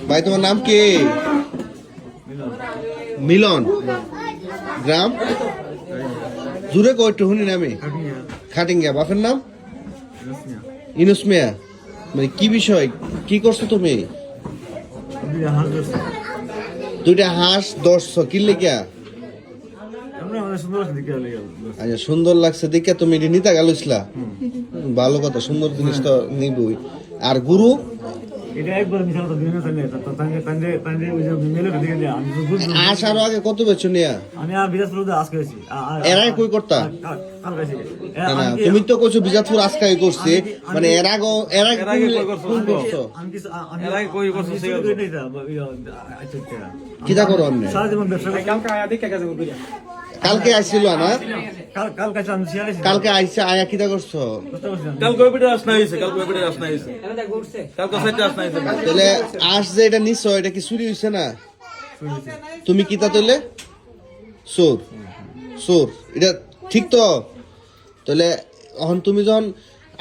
ভাই তোমার নাম কি? মিলন। গ্রাম জুড়ে কয়টু শুনি নামে খাটিঙ্গা। বাপের নাম ইনুস মিয়া। মানে কি বিষয়, কি করছো তুমি? দুইটা হাঁস ধরছো কি লেগা? আচ্ছা, সুন্দর লাগছে দেখে তুমি এটি নিতে গেলছিলা। ভালো কথা, সুন্দর জিনিস তো নিবই। আর গুরু আসার আগে কত বেচো নিয়া? এরাই কই করতা? তুমি তো কইছো বিজাতপুর আজকাই করছি, মানে এর আগে কোন করছো? কিটা করো আপনি? কালকে আইছিল না? কালকে আইছে আয়া কিটা করছো? তাহলে আস যে এটা নিছো, এটা কি চুরি হইছে না? তুমি কিতা তৈলে চোর? চোর এটা ঠিক তো? তাহলে এখন তুমি যখন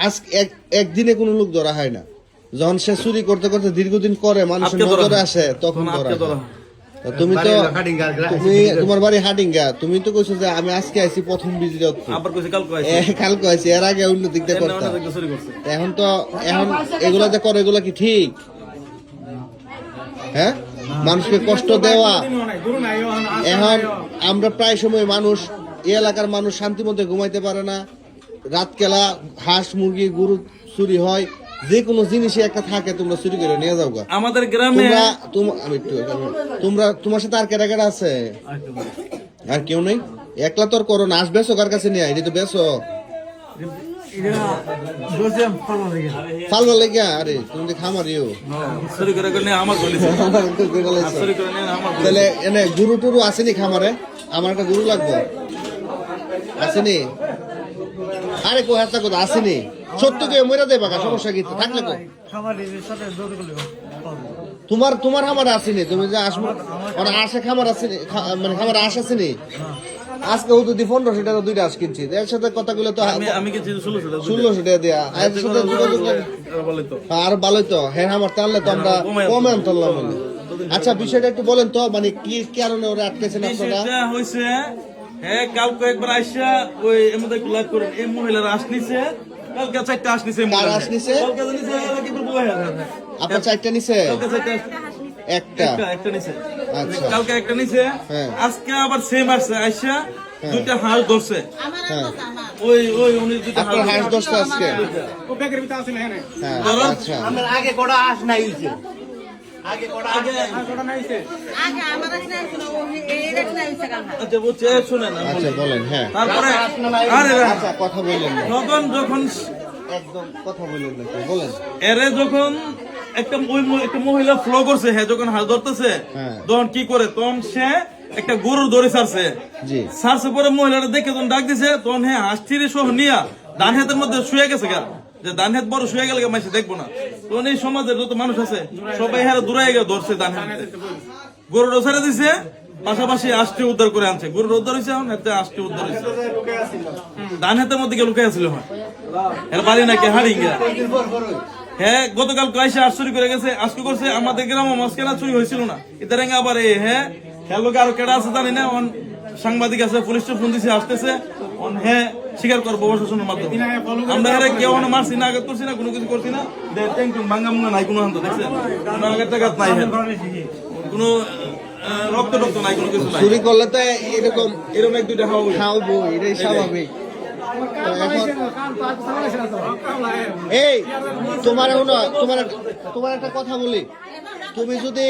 আজ একদিনে কোনো লোক ধরা হয় না, যখন সে চুরি করতে করতে দীর্ঘদিন করে মানুষের নজরে আসে তখন ধরা হয়। তুমি তো তুমি তোমার বাড়ি হাটিঙ্গা, তুমি তো কইছো যে আমি আজকে আইছি প্রথম ভিজিট, কালকে আইছি, এর আগে অন্য দিক দিয়ে করতাম। এখন তো এখন এগুলা যে করে এগুলা কি ঠিক? হ্যাঁ, মানুষকে কষ্ট দেওয়া। এখন আমরা প্রায় সময় মানুষ, এই এলাকার মানুষ শান্তি মধ্যে ঘুমাইতে পারে না। রাত কেলা হাঁস মুরগি গরু চুরি হয়, যে কোনো জিনিসই একটা থাকে তোমরা চুরি করে নিয়ে যাও। আমাদের গ্রামে তোমরা তোমার সাথে আর কেটা কেটা আছে? আর কেউ নেই? একলা তোর করো না, আস বেসো কার কাছে নিয়ে, এটা তো বেসো ফালবা লেগে। আরে তুমি তো খামারিও, তাহলে এনে গরু টুরু আসেনি খামারে? আমার একটা গরু লাগবে, আসেনি? আরে কো হাতে কথা আসেনি? সত্য কে মরে দেবা, সমস্যা কি থাকলে কো? তোমার খামার আসেনি, তুমি যে আসবো ওরা আসে খামার আসেনি, মানে খামার আস আসেনি। আজকে ও যদি 1500 টাকা দুইটা আস কিনছি, এর সাথে কথা গুলো তো আমি কিনছি 1600 টাকা দিয়া। আর ভালোই তো, হ্যাঁ আমার টানলে তো আমরা কমে আনতাম। আচ্ছা, বিষয়টা একটু বলেন তো, মানে কি কারণে ওরা আটকেছেন আপনারা? হয়েছে হ্যাঁ, কালকে একবার আইসা ওই এমনি লাইভ করেন, এই মহিলারা আসনিছে কালকে 4টা আসনিছে। কার আসনিছে? আপনার 4টা নিছে? একটা নিছে। আচ্ছা, কালকে একটা নিছে, আজকে আবার সেম আসছে, আইসা দুইটা হাঁস ধরছে। ওই ওই উনি দুইটা হাঁস ধরছে আজকে। আচ্ছা, আমরা আগে কোড়া আস নাই হইছে, আগে কোড়া আগে কোড়া নাই হইছে, আগে আমাদের কাছে ছিল এই রেট নাই হইছে কাল। আচ্ছা বুঝছে, শুনেন। আচ্ছা বলেন। হ্যাঁ, তারপরে আরে আচ্ছা কথা বলেন না, যখন একদম কথা বলেন না, বলেন। এরে যখন একটা মহিলা ফ্লো করছে, হ্যাঁ যখন হাঁস ধরতেছে তখন কি করে, তখন সে একটা গরুর দড়ি ছাড়ছে। ছাড়ছে পরে মহিলাটা দেখে যখন ডাক দিছে, তখন হ্যাঁ হাঁস ছিঁড়ে সহ নিয়া ডান হাতের মধ্যে শুয়ে গেছে গা, যে ডান হাত বড় শুয়ে গেলে মাসে দেখবো না। তখন এই সমাজের যত মানুষ আছে সবাই হ্যাঁ দূরাই গিয়ে ধরছে ডান হাতে, গরুর ছেড়ে দিছে, পাশাপাশি আষ্টে উদ্ধার করে আনছে। গরুর উদ্ধার হয়েছে, হাতে আষ্টে উদ্ধার হয়েছে, ডান হাতের মধ্যে গিয়ে লুকাই আছিল। এর বাড়ি নাকি হাড়িঙ্গা। হ্যাঁ, গতকাল আইসা আট চুরি করে গেছে, আজকে করছে। আমাদের গ্রামে মাছ কেনা চুরি হয়েছিল না, এদের আবার হ্যাঁ লোকে আরো কেডা আছে জানি না। সাংবাদিক আছে, পুলিশ ফোন দিছে, আসতেছে। হ্যাঁ স্বীকার করবো প্রশাসনের মাধ্যমে। আমরা হ্যাঁ কেউ মারছি না, আঘাত করছি না, কোনো কিছু করছি না। ভাঙ্গা মুঙ্গা নাই কোনো হান্ত, দেখছেন? কোনো আঘাত টাঘাত নাই, কোনো রক্ত টক্ত নাই, কোনো কিছু নাই। চুরি করলে তো এরকম এক দুইটা খাওয়াবো, এটাই স্বাভাবিক। এই তোমার তোমার একটা কথা বলি, তুমি যদি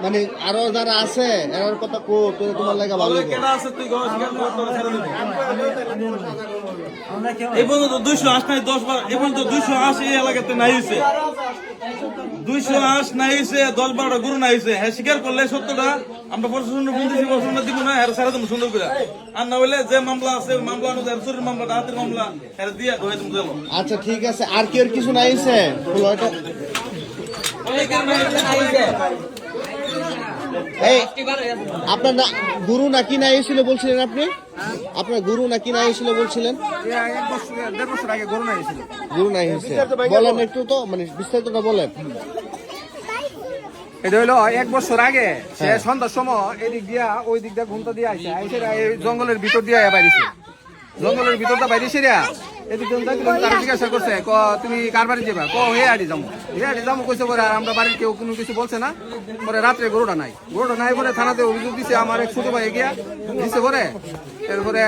মানে আরো যারা আছে এর কথা কো, তোমার লাগে ভালো। এই পর্যন্ত 280 নাই, 10-12 এই পর্যন্ত 280 এই এলাকাতে নাই হয়েছে, 280 নাই হয়েছে, 10-12টা গরু নাই হয়েছে। হ্যাঁ স্বীকার করলে সত্যটা আমরা প্রশাসনের ফোন দিচ্ছি, প্রশাসন দিব না, সারা তুমি সুন্দর করে। আর না হইলে যে মামলা আছে, মামলা অনুযায়ী চুরির মামলাটা, হাতের মামলা দিয়ে তুমি দেবো। আচ্ছা ঠিক আছে, আর কি কিছু নাই হয়েছে? আপনার গুরু নাকি নাই ছিল বলছিলেন আপনি? আপনার গুরু নাকি নাই ছিল বলছিলেন? গুরু নাই হয়েছে, বলেন একটু তো, মানে বিস্তারিতটা বলেন। এটা হলো 1 বছর আগে সে সন্ধ্যার সময় এদিক দিয়া ওই দিক দিয়া ঘুমটা দিয়ে আইছে এই জঙ্গলের ভিতর দিয়ে বাইরেছে জঙ্গলের ভিতরটা বাইরেছে রে এদিক দিয়ে তারা জিজ্ঞাসা করছে তুমি কার বাড়ি যাবা হে আড়ি যাবো কইছে পরে আর আমরা বাড়ির কেউ কোনো কিছু বলছে না পরে রাত্রে গরুটা নাই পরে থানাতে অভিযোগ দিছে আমার এক ছোট ভাই গিয়া দিছে পরে এরপরে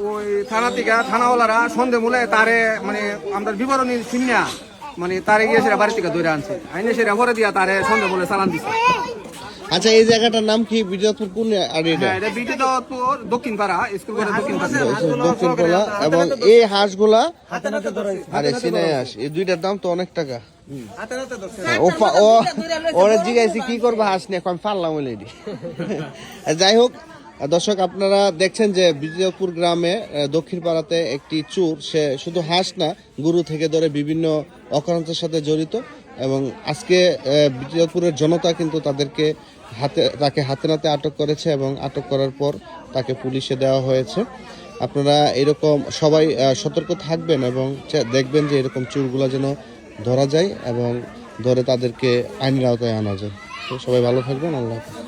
ওই থানা থেকে থানাওয়ালারা সন্ধ্যে মূলে তারে মানে আমরা বিবরণী শুনিয়া মানে তারে গিয়ে সেটা বাড়ি থেকে ধরে আনছে আইনে সেটা ভরে দিয়া তারে সন্ধ্যে বলে চালান দিছে। আচ্ছা এই জায়গাটার নাম কি বিজয়পুর কোন আর এটা এটা বিজয়পুর দক্ষিণ পাড়া স্কুল করে দক্ষিণ পাড়া দক্ষিণ পাড়া এবং এই হাঁসগুলা আরে সিনাই হাঁস এই দুইটার দাম তো অনেক টাকা ওরা জিজ্ঞাসি কি করবো হাঁস নিয়ে আমি পারলাম অলরেডি। যাই হোক দর্শক আপনারা দেখছেন যে বিজয়পুর গ্রামে দক্ষিণ পাড়াতে একটি চোর সে শুধু হাঁস না গরু থেকে ধরে বিভিন্ন অকারেন্সের সাথে জড়িত এবং আজকে বিজয়পুরের জনতা কিন্তু তাকে হাতে নাতে আটক করেছে এবং আটক করার পর তাকে পুলিশে দেওয়া হয়েছে। আপনারা এরকম সবাই সতর্ক থাকবেন এবং দেখবেন যে এরকম চোরগুলা যেন ধরা যায় এবং ধরে তাদেরকে আইনের আওতায় আনা যায়। তো সবাই ভালো থাকবেন, আল্লাহ হাফেজ।